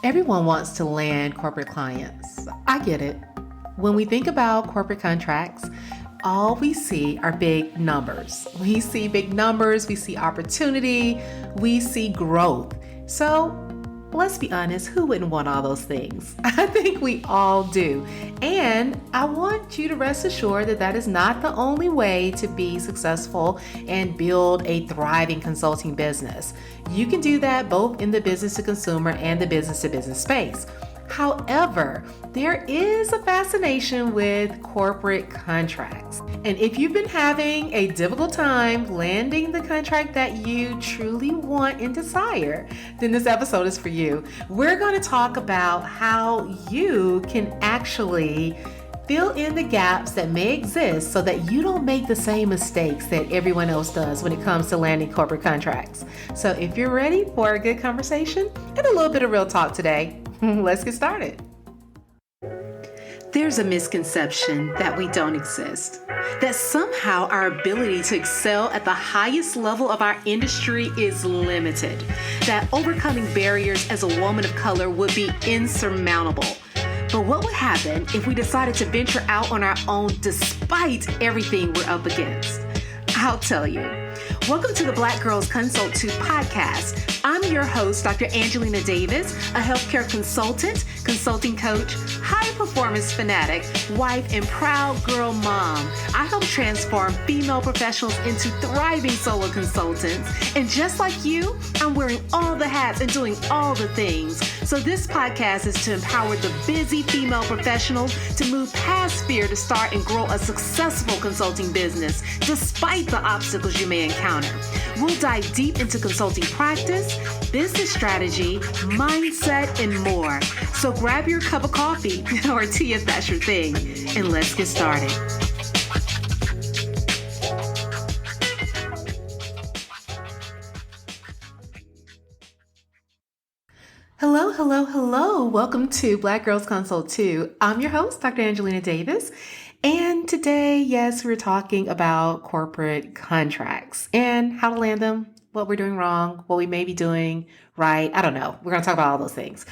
Everyone wants to land corporate clients. I get it. When we think about corporate contracts, all we see are big numbers. We see big numbers, we see opportunity, we see growth. So let's be honest, who wouldn't want all those things? I think we all do. And I want you to rest assured that that is not the only way to be successful and build a thriving consulting business. You can do that both in the business to consumer and the business to business space. However, there is a fascination with corporate contracts. And if you've been having a difficult time landing the contract that you truly want and desire, then this episode is for you. We're going to talk about how you can actually fill in the gaps that may exist so that you don't make the same mistakes that everyone else does when it comes to landing corporate contracts. So if you're ready for a good conversation and a little bit of real talk today, let's get started. There's a misconception that we don't exist, that somehow our ability to excel at the highest level of our industry is limited, that overcoming barriers as a woman of color would be insurmountable. But what would happen if we decided to venture out on our own despite everything we're up against? I'll tell you. Welcome to the Black Girls Consult 2 podcast. I'm your host, Dr. Angelina Davis, a healthcare consultant, consulting coach, high performance fanatic, wife, and proud girl mom. I help transform female professionals into thriving solo consultants. And just like you, I'm wearing all the hats and doing all the things. So this podcast is to empower the busy female professional to move past fear to start and grow a successful consulting business, despite the obstacles you may encounter. We'll dive deep into consulting practice, business strategy, mindset, and more. So grab your cup of coffee or tea if that's your thing, and let's get started. Hello, hello, hello. Welcome to Black Girls Consult 2. I'm your host, Dr. Angelina Davis. And today, yes, we're talking about corporate contracts and how to land them, what we're doing wrong, what we may be doing right. I don't know. We're going to talk about all those things.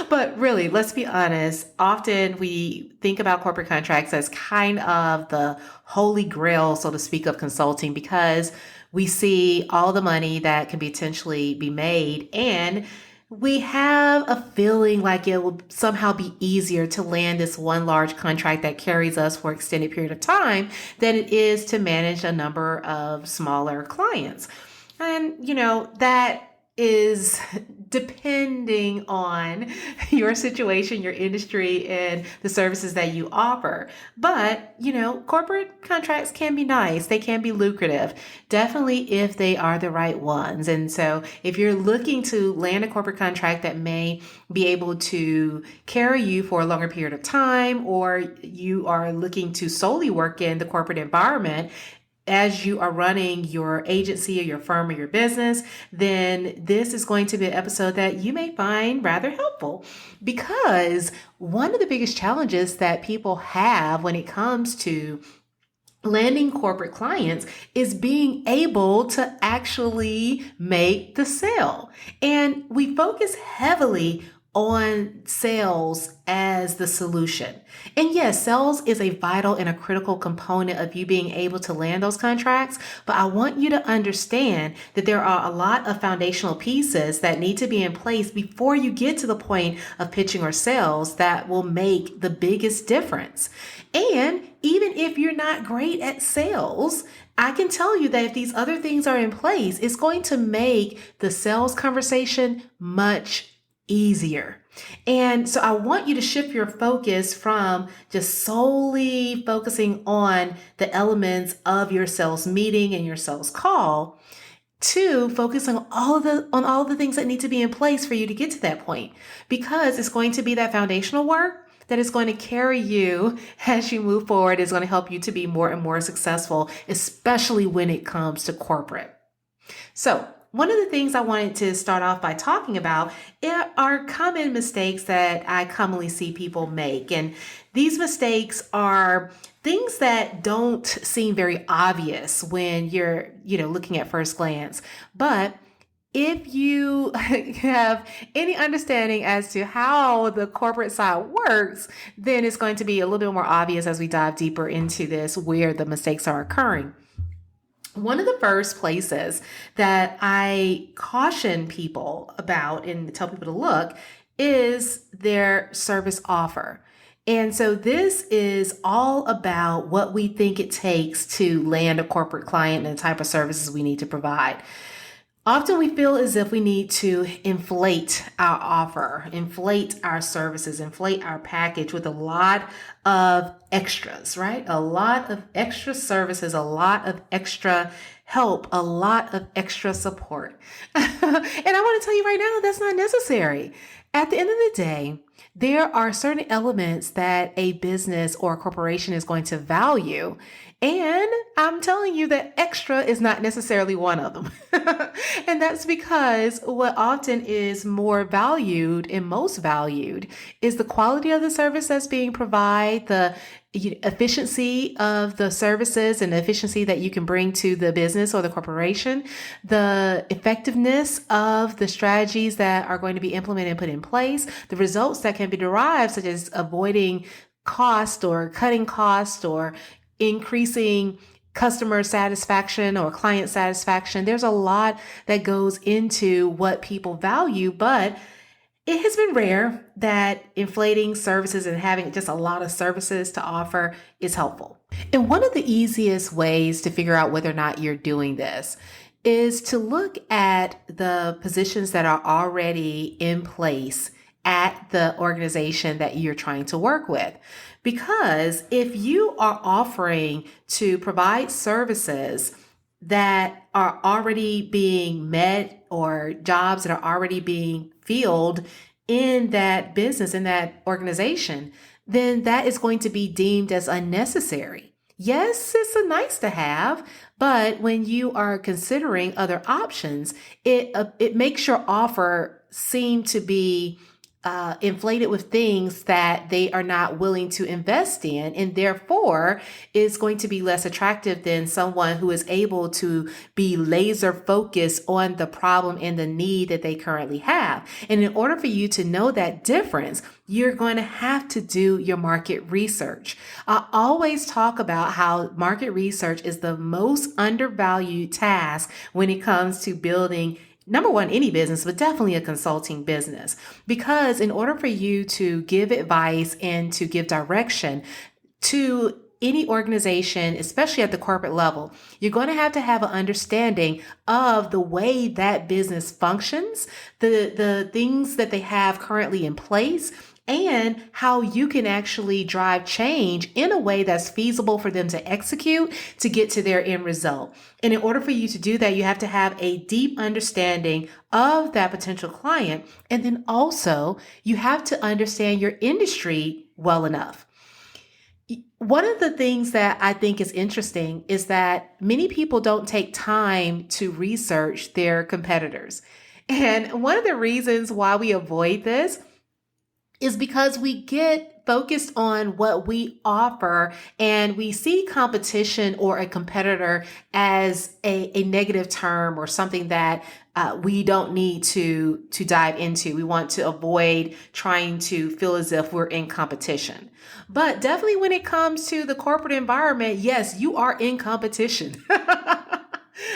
But really, let's be honest. Often we think about corporate contracts as kind of the holy grail, so to speak, of consulting because we see all the money that can potentially be made, and we have a feeling like it will somehow be easier to land this one large contract that carries us for an extended period of time than it is to manage a number of smaller clients. And, that is depending on your situation, your industry, and the services that you offer. But, corporate contracts can be nice. They can be lucrative, definitely if they are the right ones. And so if you're looking to land a corporate contract that may be able to carry you for a longer period of time, or you are looking to solely work in the corporate environment, as you are running your agency or your firm or your business, then this is going to be an episode that you may find rather helpful, because one of the biggest challenges that people have when it comes to landing corporate clients is being able to actually make the sale. And we focus heavily on sales as the solution. And yes, sales is a vital and a critical component of you being able to land those contracts. But I want you to understand that there are a lot of foundational pieces that need to be in place before you get to the point of pitching or sales that will make the biggest difference. And even if you're not great at sales, I can tell you that if these other things are in place, it's going to make the sales conversation much easier. And so I want you to shift your focus from just solely focusing on the elements of your sales meeting and your sales call to focusing on all of the things that need to be in place for you to get to that point, because it's going to be that foundational work that is going to carry you as you move forward, is going to help you to be more and more successful, especially when it comes to corporate. So one of the things I wanted to start off by talking about are common mistakes that I commonly see people make. And these mistakes are things that don't seem very obvious when you're, looking at first glance, but If you have any understanding as to how the corporate side works, then it's going to be a little bit more obvious as we dive deeper into this where the mistakes are occurring. One of the first places that I caution people about and tell people to look is their service offer. And so this is all about what we think it takes to land a corporate client and the type of services we need to provide. Often we feel as if we need to inflate our offer, inflate our services, inflate our package with a lot of extras, right? A lot of extra services, a lot of extra help, a lot of extra support. And I want to tell you right now, that's not necessary. At the end of the day, there are certain elements that a business or a corporation is going to value. And I'm telling you that extra is not necessarily one of them. And that's because what often is more valued and most valued is the quality of the service that's being provided, the efficiency of the services and the efficiency that you can bring to the business or the corporation, the effectiveness of the strategies that are going to be implemented and put in place, the results that can be derived, such as avoiding cost or cutting cost or increasing customer satisfaction or client satisfaction. There's a lot that goes into what people value, but it has been rare that inflating services and having just a lot of services to offer is helpful. And one of the easiest ways to figure out whether or not you're doing this is to look at the positions that are already in place at the organization that you're trying to work with. Because if you are offering to provide services that are already being met or jobs that are already being filled in that business, in that organization, then that is going to be deemed as unnecessary. Yes, it's a nice to have, but when you are considering other options, it makes your offer seem to be inflated with things that they are not willing to invest in, and therefore is going to be less attractive than someone who is able to be laser focused on the problem and the need that they currently have. And in order for you to know that difference, you're going to have to do your market research. I always talk about how market research is the most undervalued task when it comes to building, number one, any business, but definitely a consulting business. Because in order for you to give advice and to give direction to any organization, especially at the corporate level, you're going to have an understanding of the way that business functions, the things that they have currently in place, and how you can actually drive change in a way that's feasible for them to execute to get to their end result. And in order for you to do that, you have to have a deep understanding of that potential client. And then also you have to understand your industry well enough. One of the things that I think is interesting is that many people don't take time to research their competitors. And one of the reasons why we avoid this is because we get focused on what we offer and we see competition or a competitor as a negative term or something that we don't need to dive into. We want to avoid trying to feel as if we're in competition. But definitely when it comes to the corporate environment, yes, you are in competition.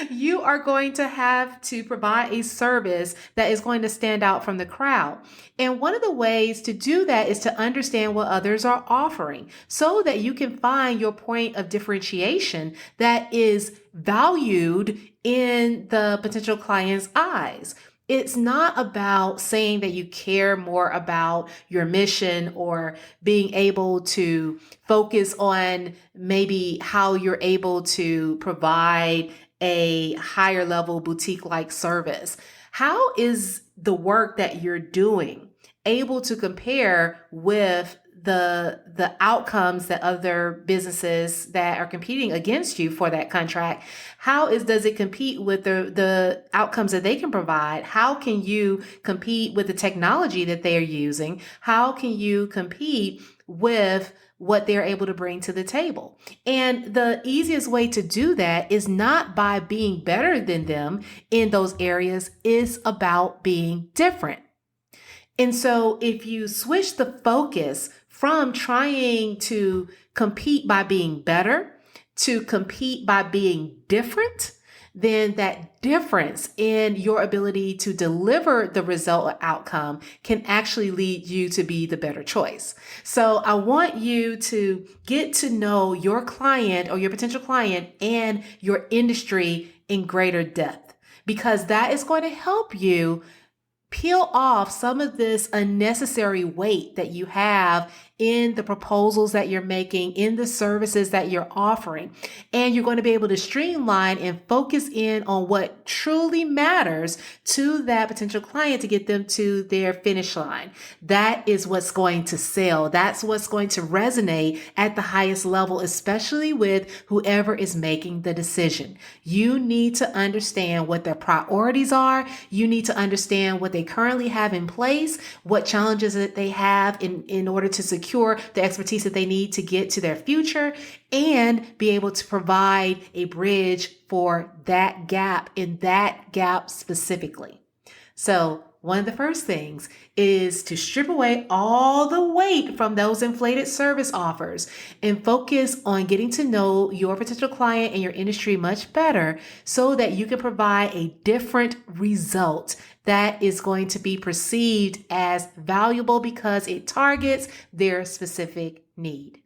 You are going to have to provide a service that is going to stand out from the crowd. And one of the ways to do that is to understand what others are offering so that you can find your point of differentiation that is valued in the potential client's eyes. It's not about saying that you care more about your mission or being able to focus on maybe how you're able to provide a higher level boutique-like service. How is the work that you're doing able to compare with the outcomes that other businesses that are competing against you for that contract, does it compete with the outcomes that they can provide? How can you compete with the technology that they are using? How can you compete with what they're able to bring to the table? And the easiest way to do that is not by being better than them in those areas, it's about being different. And so if you switch the focus from trying to compete by being better to compete by being different, then that difference in your ability to deliver the result or outcome can actually lead you to be the better choice. So I want you to get to know your client or your potential client and your industry in greater depth, because that is going to help you peel off some of this unnecessary weight that you have in the proposals that you're making, in the services that you're offering. And you're going to be able to streamline and focus in on what truly matters to that potential client to get them to their finish line. That is what's going to sell. That's what's going to resonate at the highest level, especially with whoever is making the decision. You need to understand what their priorities are. You need to understand what they currently have in place, what challenges that they have in order to secure the expertise that they need to get to their future, and be able to provide a bridge for that gap specifically. So one of the first things is to strip away all the weight from those inflated service offers and focus on getting to know your potential client and your industry much better so that you can provide a different result that is going to be perceived as valuable because it targets their specific need.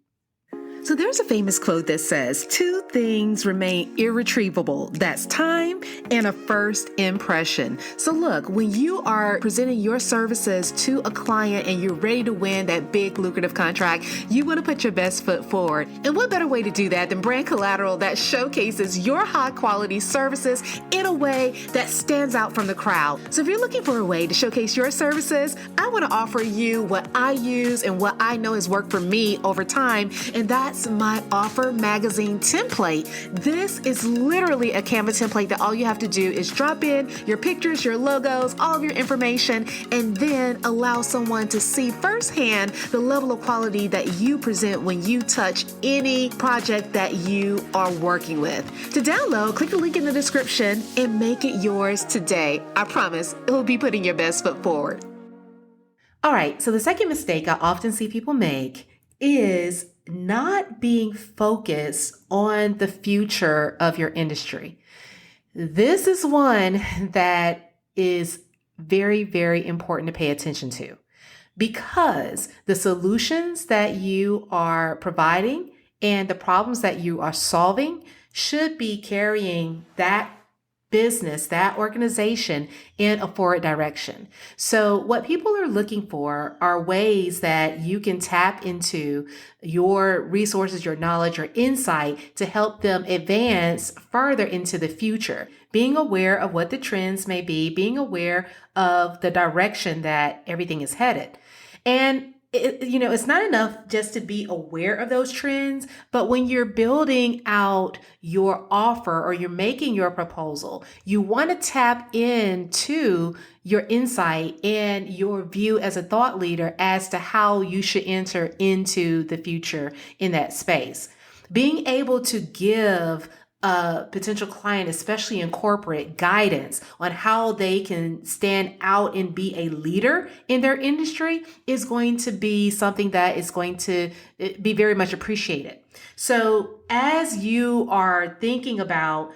So there's a famous quote that says, 2 things remain irretrievable. That's time and a first impression. So look, when you are presenting your services to a client and you're ready to win that big lucrative contract, you want to put your best foot forward. And what better way to do that than brand collateral that showcases your high quality services in a way that stands out from the crowd? So if you're looking for a way to showcase your services, I want to offer you what I use and what I know has worked for me over time, and that's my offer magazine template. This is literally a Canva template that all you have to do is drop in your pictures, your logos, all of your information, and then allow someone to see firsthand the level of quality that you present when you touch any project that you are working with. To download, click the link in the description and make it yours today. I promise it will be putting your best foot forward. All right, so the second mistake I often see people make is not being focused on the future of your industry. This is one that is very, very important to pay attention to, because the solutions that you are providing and the problems that you are solving should be carrying that business, that organization in a forward direction. So what people are looking for are ways that you can tap into your resources, your knowledge, your insight to help them advance further into the future. Being aware of what the trends may be, being aware of the direction that everything is headed. And it's not enough just to be aware of those trends, but when you're building out your offer or you're making your proposal, you want to tap into your insight and your view as a thought leader as to how you should enter into the future in that space. Being able to give a potential client, especially in corporate, guidance on how they can stand out and be a leader in their industry is going to be something that is going to be very much appreciated. So as you are thinking about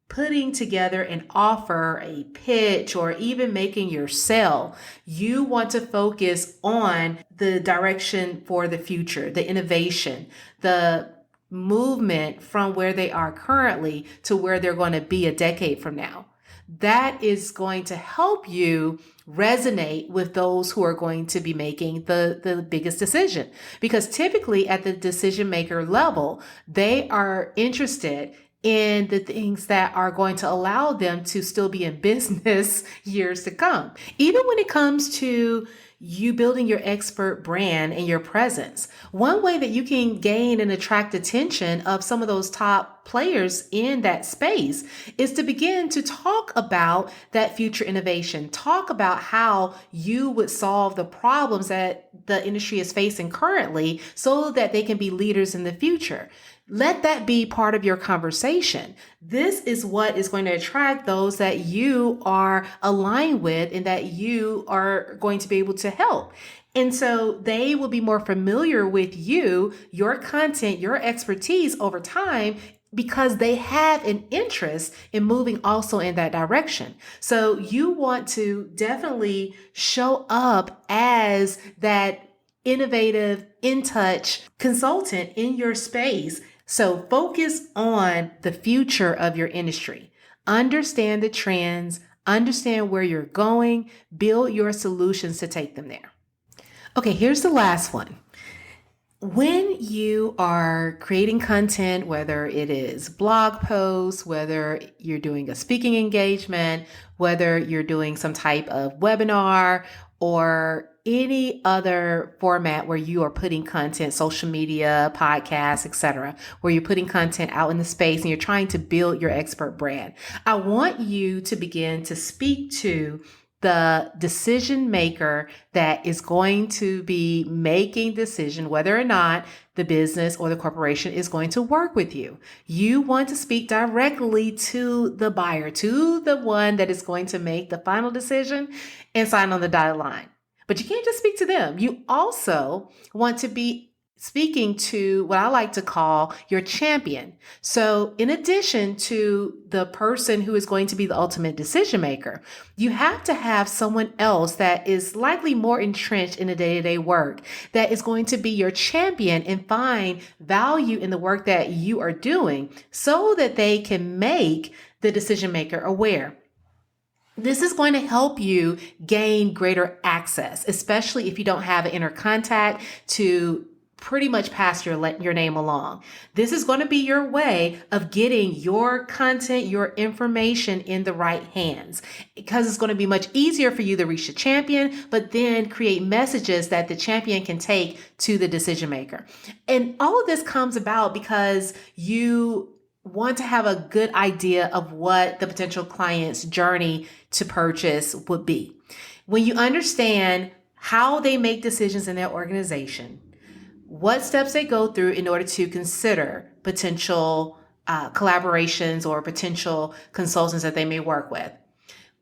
putting together an offer, a pitch, or even making your sell, you want to focus on the direction for the future, the innovation, the movement from where they are currently to where they're going to be a decade from now. That is going to help you resonate with those who are going to be making the biggest decision. Because typically at the decision maker level, they are interested in the things that are going to allow them to still be in business years to come. Even when it comes to you building your expert brand and your presence. One way that you can gain and attract attention of some of those top players in that space is to begin to talk about that future innovation. Talk about how you would solve the problems that the industry is facing currently so that they can be leaders in the future. Let that be part of your conversation. This is what is going to attract those that you are aligned with and that you are going to be able to help. And so they will be more familiar with you, your content, your expertise over time because they have an interest in moving also in that direction. So you want to definitely show up as that innovative, in touch consultant in your space. So focus on the future of your industry. Understand the trends, understand where you're going, build your solutions to take them there. Okay, here's the last one. When you are creating content, whether it is blog posts, whether you're doing a speaking engagement, whether you're doing some type of webinar or any other format where you are putting content, social media, podcasts, etc., where you're putting content out in the space and you're trying to build your expert brand, I want you to begin to speak to the decision maker that is going to be making decision whether or not the business or the corporation is going to work with you. You want to speak directly to the buyer, to the one that is going to make the final decision and sign on the dotted line. But you can't just speak to them. You also want to be speaking to what I like to call your champion. So in addition to the person who is going to be the ultimate decision maker, you have to have someone else that is likely more entrenched in the day-to-day work that is going to be your champion and find value in the work that you are doing so that they can make the decision maker aware. This is going to help you gain greater access, especially if you don't have an inner contact to pretty much pass your name along. This is going to be your way of getting your content, your information in the right hands, because it's going to be much easier for you to reach the champion, but then create messages that the champion can take to the decision maker. And all of this comes about because you want to have a good idea of what the potential client's journey to purchase would be. When you understand how they make decisions in their organization, what steps they go through in order to consider potential collaborations or potential consultants that they may work with.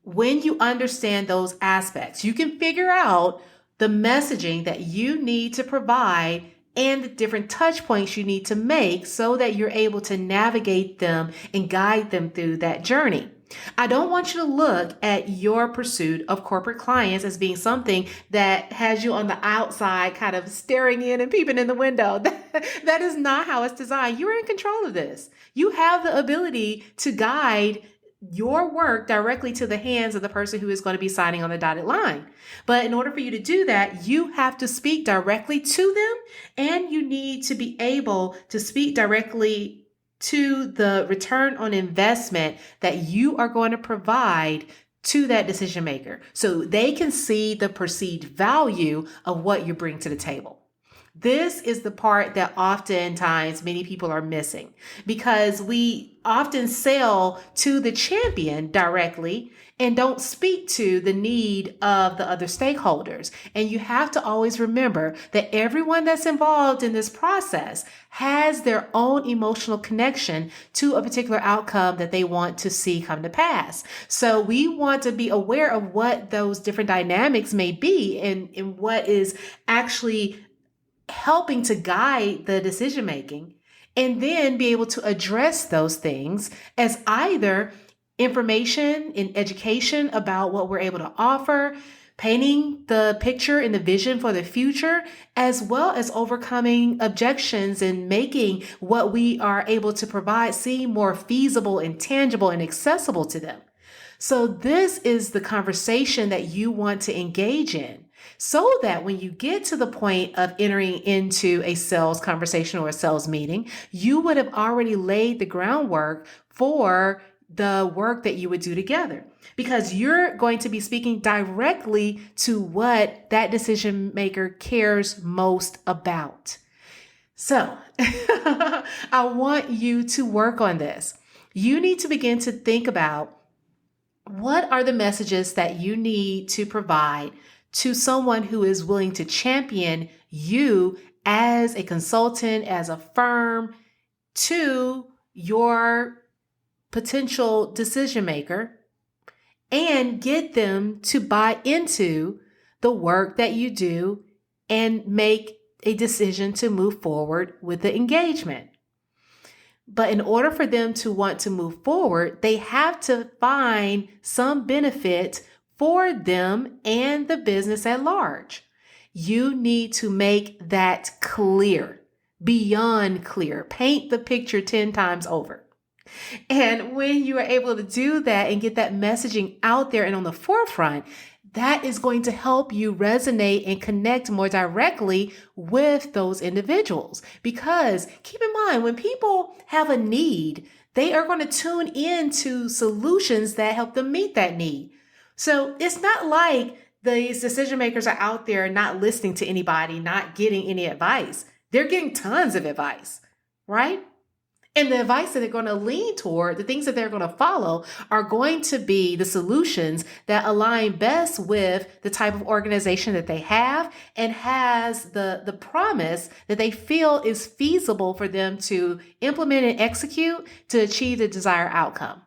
When you understand those aspects, you can figure out the messaging that you need to provide and the different touch points you need to make so that you're able to navigate them and guide them through that journey. I don't want you to look at your pursuit of corporate clients as being something that has you on the outside kind of staring in and peeping in the window. That is not how it's designed. You're in control of this. You have the ability to guide your work directly to the hands of the person who is going to be signing on the dotted line. But in order for you to do that, you have to speak directly to them, and you need to be able to speak directly to the return on investment that you are going to provide to that decision maker so they can see the perceived value of what you bring to the table. This is the part that oftentimes many people are missing because we often sell to the champion directly and don't speak to the need of the other stakeholders. And you have to always remember that everyone that's involved in this process has their own emotional connection to a particular outcome that they want to see come to pass. So we want to be aware of what those different dynamics may be and what is actually helping to guide the decision making, and then be able to address those things as either information and education about what we're able to offer, painting the picture and the vision for the future, as well as overcoming objections and making what we are able to provide seem more feasible and tangible and accessible to them. So this is the conversation that you want to engage in, so that when you get to the point of entering into a sales conversation or a sales meeting, you would have already laid the groundwork for the work that you would do together, because you're going to be speaking directly to what that decision maker cares most about. So I want you to work on this. You need to begin to think about, what are the messages that you need to provide to someone who is willing to champion you as a consultant, as a firm, to your potential decision maker, and get them to buy into the work that you do and make a decision to move forward with the engagement. But in order for them to want to move forward, they have to find some benefit for them and the business at large. You need to make that clear, beyond clear. Paint the picture 10 times over. And when you are able to do that and get that messaging out there and on the forefront, that is going to help you resonate and connect more directly with those individuals. Because keep in mind, when people have a need, they are going to tune into solutions that help them meet that need. So it's not like these decision makers are out there not listening to anybody, not getting any advice. They're getting tons of advice, right? And the advice that they're going to lean toward, the things that they're going to follow, are going to be the solutions that align best with the type of organization that they have and has the promise that they feel is feasible for them to implement and execute to achieve the desired outcome.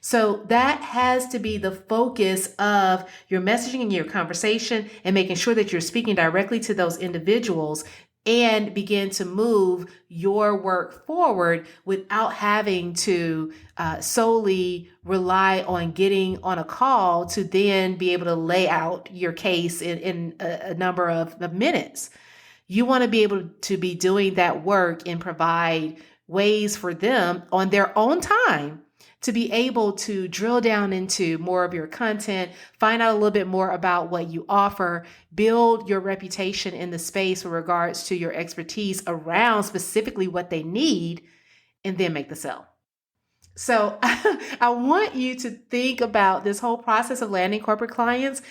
So that has to be the focus of your messaging and your conversation, and making sure that you're speaking directly to those individuals and begin to move your work forward without having to solely rely on getting on a call to then be able to lay out your case in a number of minutes. You want to be able to be doing that work and provide ways for them on their own time to be able to drill down into more of your content, find out a little bit more about what you offer, build your reputation in the space with regards to your expertise around specifically what they need, and then make the sale. So I want you to think about this whole process of landing corporate clients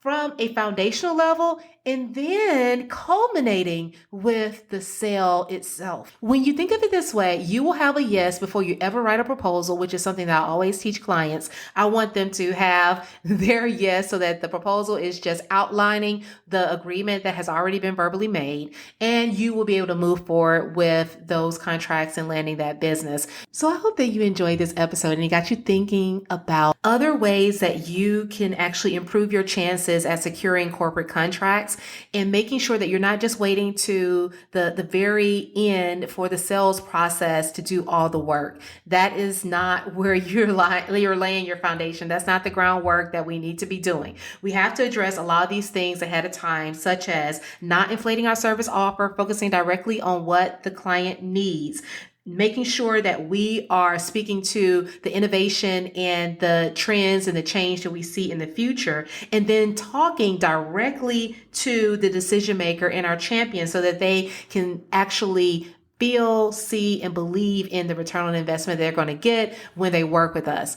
from a foundational level and then culminating with the sale itself. When you think of it this way, you will have a yes before you ever write a proposal, which is something that I always teach clients. I want them to have their yes so that the proposal is just outlining the agreement that has already been verbally made, and you will be able to move forward with those contracts and landing that business. So I hope that you enjoyed this episode and it got you thinking about other ways that you can actually improve your chances at securing corporate contracts, and making sure that you're not just waiting to the very end for the sales process to do all the work. That is not where you're laying your foundation. That's not the groundwork that we need to be doing. We have to address a lot of these things ahead of time, such as not inflating our service offer, focusing directly on what the client needs, making sure that we are speaking to the innovation and the trends and the change that we see in the future, and then talking directly to the decision maker and our champion so that they can actually feel, see, and believe in the return on investment they're going to get when they work with us.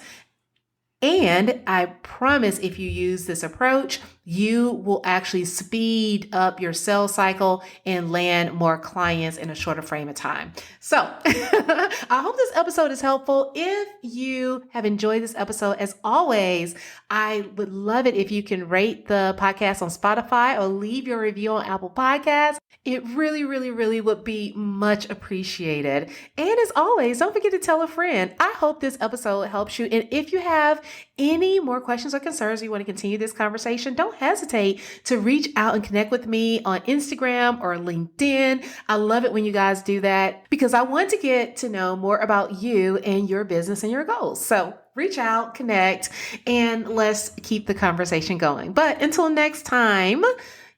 And I promise, if you use this approach, you will actually speed up your sales cycle and land more clients in a shorter frame of time. So I hope this episode is helpful. If you have enjoyed this episode, as always, I would love it if you can rate the podcast on Spotify or leave your review on Apple Podcasts. It really, really, really would be much appreciated. And as always, don't forget to tell a friend. I hope this episode helps you. And if you have any more questions or concerns, or you want to continue this conversation, don't hesitate to reach out and connect with me on Instagram or LinkedIn. I love it when you guys do that because I want to get to know more about you and your business and your goals. So reach out, connect, and let's keep the conversation going. But until next time,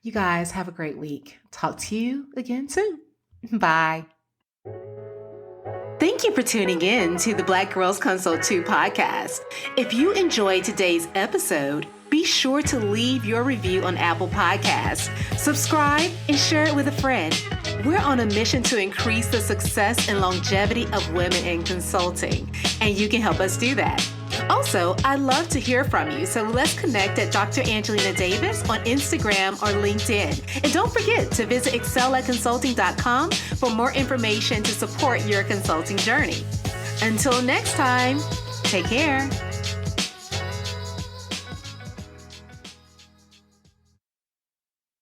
you guys have a great week. Talk to you again soon. Bye. Thank you for tuning in to the Black Girls Consult 2 podcast. If you enjoyed today's episode, be sure to leave your review on Apple Podcasts. Subscribe and share it with a friend. We're on a mission to increase the success and longevity of women in consulting, and you can help us do that. Also, I'd love to hear from you, so let's connect at Dr. Angelina Davis on Instagram or LinkedIn. And don't forget to visit excelatconsulting.com for more information to support your consulting journey. Until next time, take care.